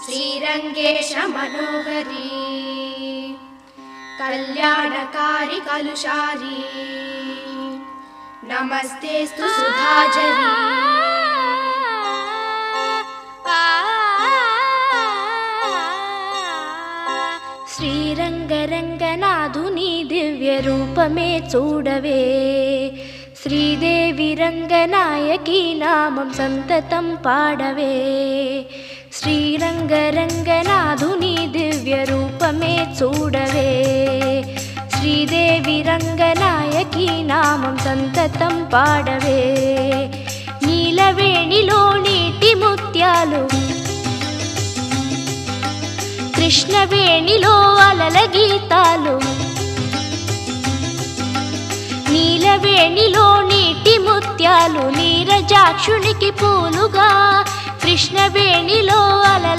శ్రీరంగేశ మనోహరీ కళ్యాణకారి కలుషారీ నమస్తేస్తు సుధాజరీ. శ్రీరంగరంగనాథుని దివ్య రూపమే చూడవే, శ్రీదేవి రంగనాయకి నామం సంతతం పాడవే. శ్రీరంగరంగనాథుని దివ్య రూపమే చూడవే, శ్రీదేవి రంగనాయకి నామం సంతతం పాడవే. నీలవేణిలో నీటి ముత్యాలు, కృష్ణవేణిలో అలల గీతాలు. నీలవేణిలో నీటి ముత్యాలు నీరజాక్షునికి పూలుగా, కృష్ణవేణిలో అలల